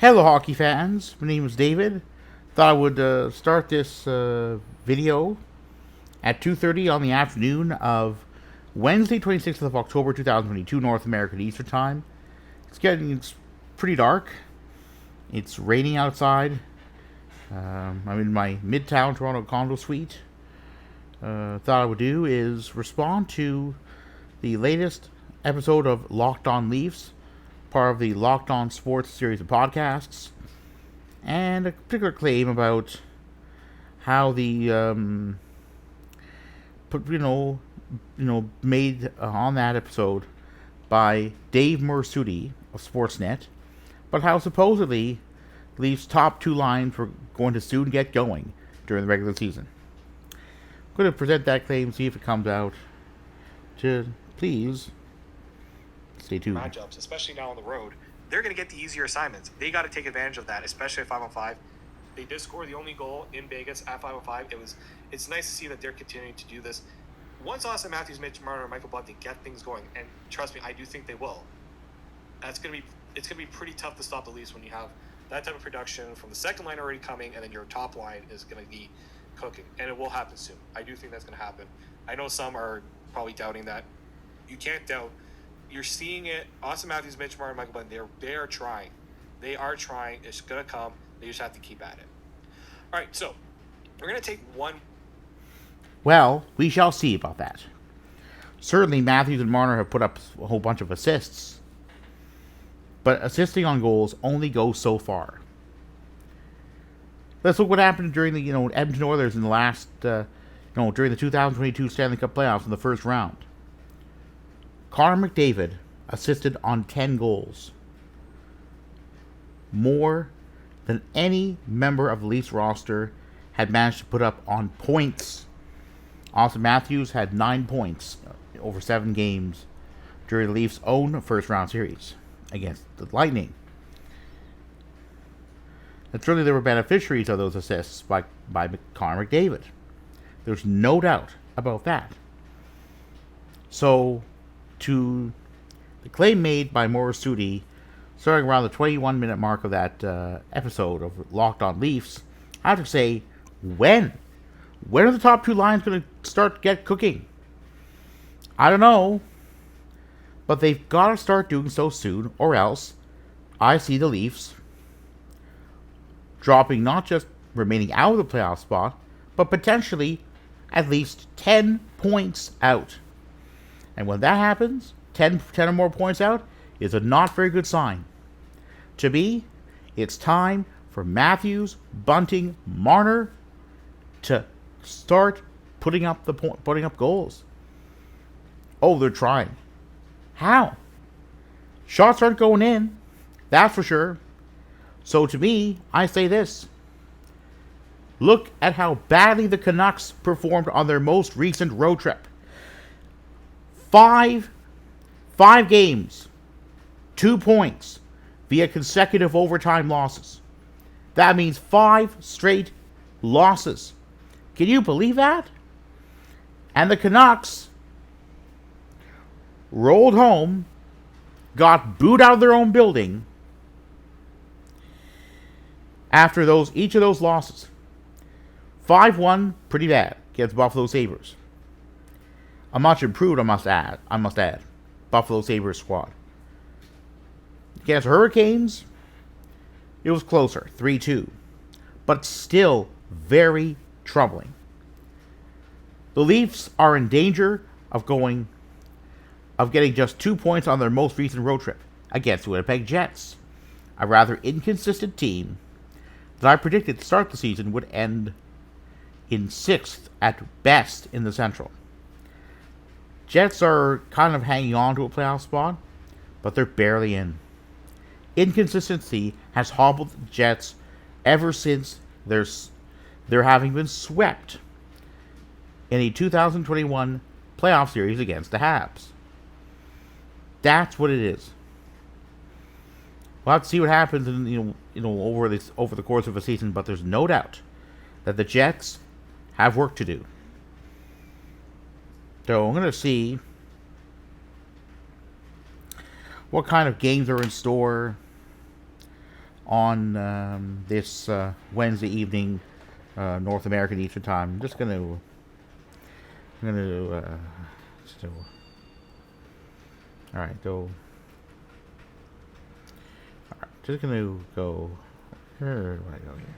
Hello, hockey fans. My name is David. Thought I would start this video at 2:30 on the afternoon of Wednesday, 26th of October, 2022, North American Eastern Time. It's pretty dark. It's raining outside. I'm in my Midtown Toronto condo suite. Thought I would do is respond to the latest episode of Locked On Leafs, part of the Locked On Sports series of podcasts, and a particular claim about how the made on that episode by Dave Mursudi of Sportsnet, but how supposedly Leafs' top two lines were going to soon get going during the regular season. I'm going to present that claim, see if it comes out. Please stay tuned. Matchups, especially now on the road, they're going to get the easier assignments. They got to take advantage of that, especially at 5-on-5. They did score the only goal in Vegas at 5-on-5. It's nice to see that they're continuing to do this. Once Austin Matthews, Mitch Marner, and Michael Bunting get things going, and trust me, I do think they will. It's going to be pretty tough to stop the Leafs when you have that type of production from the second line already coming, and then your top line is going to be cooking, and it will happen soon. I do think that's going to happen. I know some are probably doubting that. You can't doubt. You're seeing it. Austin Matthews, Mitch Marner, Michael Bunting, they are trying. They are trying. It's going to come. They just have to keep at it. All right, so we're going to take one. Well, we shall see about that. Certainly, Matthews and Marner have put up a whole bunch of assists, but assisting on goals only goes so far. Let's look what happened during the Edmonton Oilers in the last during the 2022 Stanley Cup playoffs in the first round. Connor McDavid assisted on 10 goals, more than any member of the Leafs roster had managed to put up on points. Austin Matthews had 9 points over 7 games during the Leafs' own first-round series against the Lightning. And certainly there were beneficiaries of those assists by Connor McDavid. There's no doubt about that. So, to the claim made by Morris Sudi, starting around the 21-minute mark of that episode of Locked On Leafs, I have to say, when are the top two lines going to start get cooking? I don't know, but they've got to start doing so soon, or else I see the Leafs dropping, not just remaining out of the playoff spot, but potentially at least 10 points out. And when that happens, 10 or more points out is a not very good sign. To me, it's time for Matthews, Bunting, Marner to start putting up goals. Oh, they're trying. How? Shots aren't going in. That's for sure. So to me, I say this. Look at how badly the Canucks performed on their most recent road trip. Five games, 2 points via consecutive overtime losses. That means 5 straight losses. Can you believe that? And the Canucks rolled home, got booed out of their own building after each of those losses. 5-1, pretty bad against Buffalo Sabres. A much improved, I must add, Buffalo Sabres squad. Against Hurricanes, it was closer, 3-2, but still very troubling. The Leafs are in danger of getting just 2 points on their most recent road trip against the Winnipeg Jets, a rather inconsistent team that I predicted to start the season would end in 6th at best in the Central. Jets are kind of hanging on to a playoff spot, but they're barely in. Inconsistency has hobbled the Jets ever since they're having been swept in a 2021 playoff series against the Habs. That's what it is. We'll have to see what happens over the course of a season, but there's no doubt that the Jets have work to do. So I'm going to see what kind of games are in store on this Wednesday evening, North American Eastern Time. I'm just gonna still. All right, go. All right, just gonna go. Where do I go here?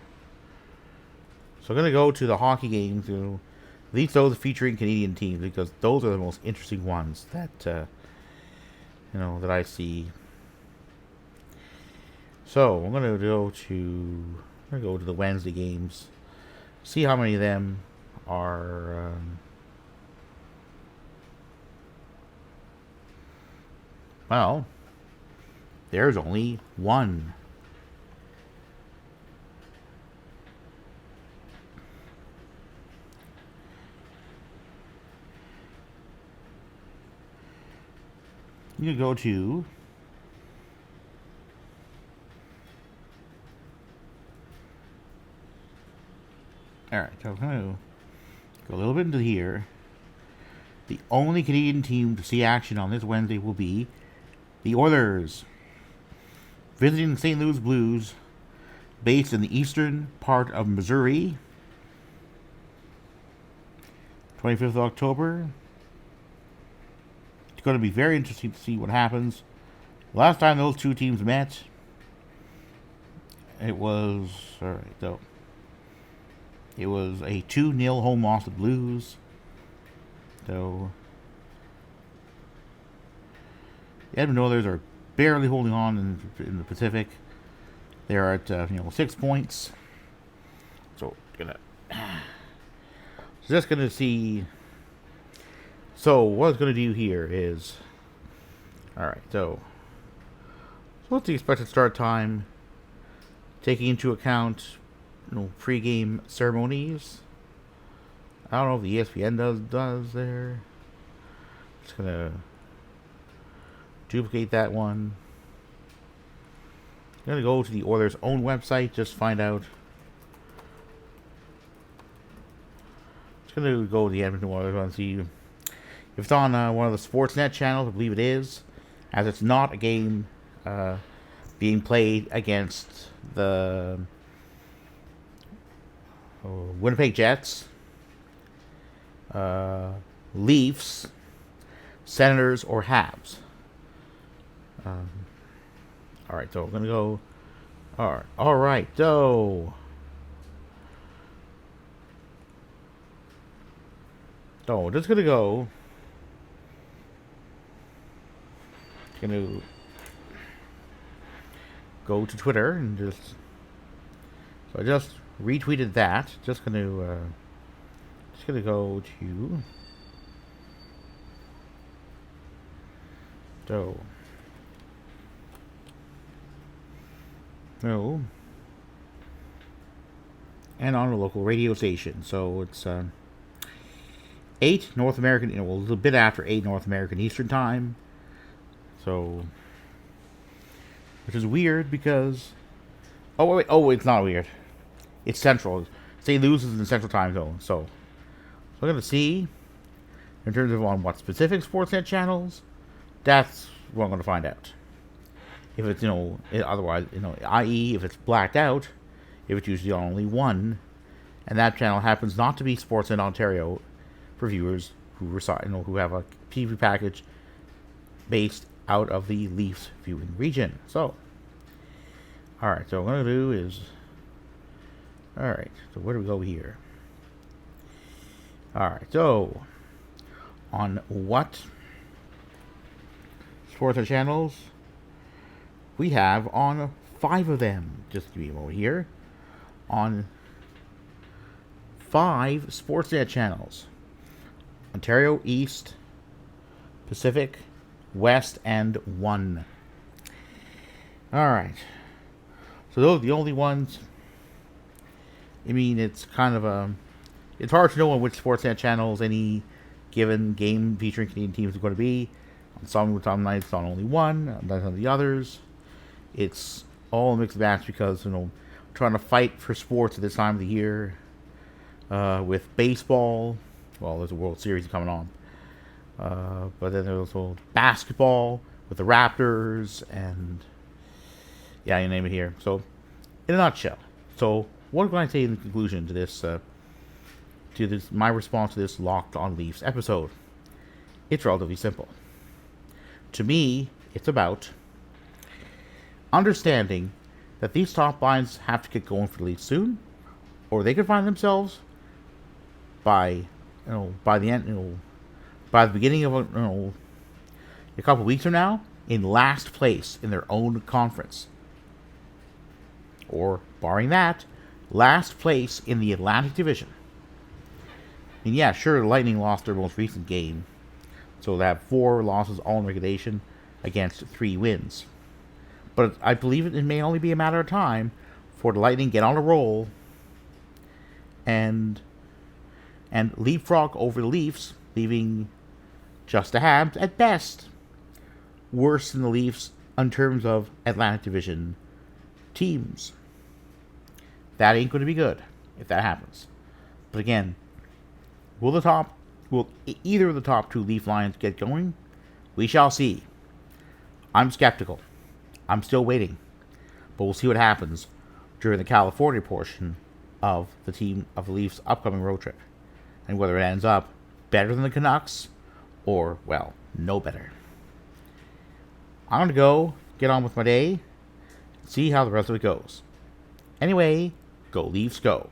So I'm gonna go to the hockey games. At least those featuring Canadian teams, because those are the most interesting ones that that I see. So I'm gonna go to the Wednesday games, see how many of them are. Well, there's only one. You go to Alright, so I'm going to go a little bit into here. The only Canadian team to see action on this Wednesday will be the Oilers, visiting the St. Louis Blues, based in the eastern part of Missouri. 25th of October. It's going to be very interesting to see what happens. Last time those two teams met, it was it was a 2-0 home loss to the Blues. So the Edmonton Oilers are barely holding on in the Pacific. They're at 6 points. So just gonna see. So what I was gonna do here is, all right. So what's the expected start time? Taking into account pre-game ceremonies. I don't know if the ESPN does there. Just gonna duplicate that one. I'm gonna go to the Oilers' own website, just find out. Just gonna go to the Edmonton Oilers and see if it's on one of the Sportsnet channels. I believe it is, as it's not a game being played against the Winnipeg Jets, Leafs, Senators, or Habs. All right, so I'm gonna go. All right, so just gonna go. Gonna go to Twitter and just. So I just retweeted that. Just gonna go to. So. No. And on a local radio station. So it's 8 North American, a little bit after 8 North American Eastern Time. So, which is weird because, it's not weird. It's Central. St. Louis is in the Central Time Zone. So we're going to see, in terms of on what specific Sportsnet channels, that's what I'm going to find out. If it's, otherwise, i.e., if it's blacked out, if it's usually on only one, and that channel happens not to be Sportsnet Ontario for viewers who reside, who have a TV package based out of the Leafs viewing region. So, all right. So what I'm gonna do is, all right. So where do we go here? All right. So, on what Sportsnet channels? We have on 5 of them. Just give me a moment here. On 5 Sportsnet channels: Ontario East, Pacific, West, and 1. All right. So those are the only ones. I mean, it's kind of it's hard to know on which Sportsnet channels any given game featuring Canadian teams is going to be. On some nights on only one, on the others. It's all a mixed match because, trying to fight for sports at this time of the year. With baseball, well, there's a World Series coming on. But then there's also basketball with the Raptors and, yeah, you name it here. So in a nutshell. So, what can I say in conclusion to this? My response to this Locked on Leafs episode? It's relatively simple. To me, it's about understanding that these top lines have to get going for the Leafs soon, or they could find themselves by the end, by the beginning of a couple weeks from now, in last place in their own conference, or barring that, last place in the Atlantic Division. And yeah, sure, the Lightning lost their most recent game, so they have 4 losses all in regulation against 3 wins. But I believe it may only be a matter of time for the Lightning get on a roll and leapfrog over the Leafs, leaving just the Habs at best worse than the Leafs in terms of Atlantic Division teams. That ain't going to be good if that happens. But again, will either of the top 2 Leaf lines get going? We shall see. I'm skeptical. I'm still waiting. But we'll see what happens during the California portion of the Leafs' upcoming road trip, and whether it ends up better than the Canucks or, well, no better. I'm going to go get on with my day, see how the rest of it goes. Anyway, go Leafs go.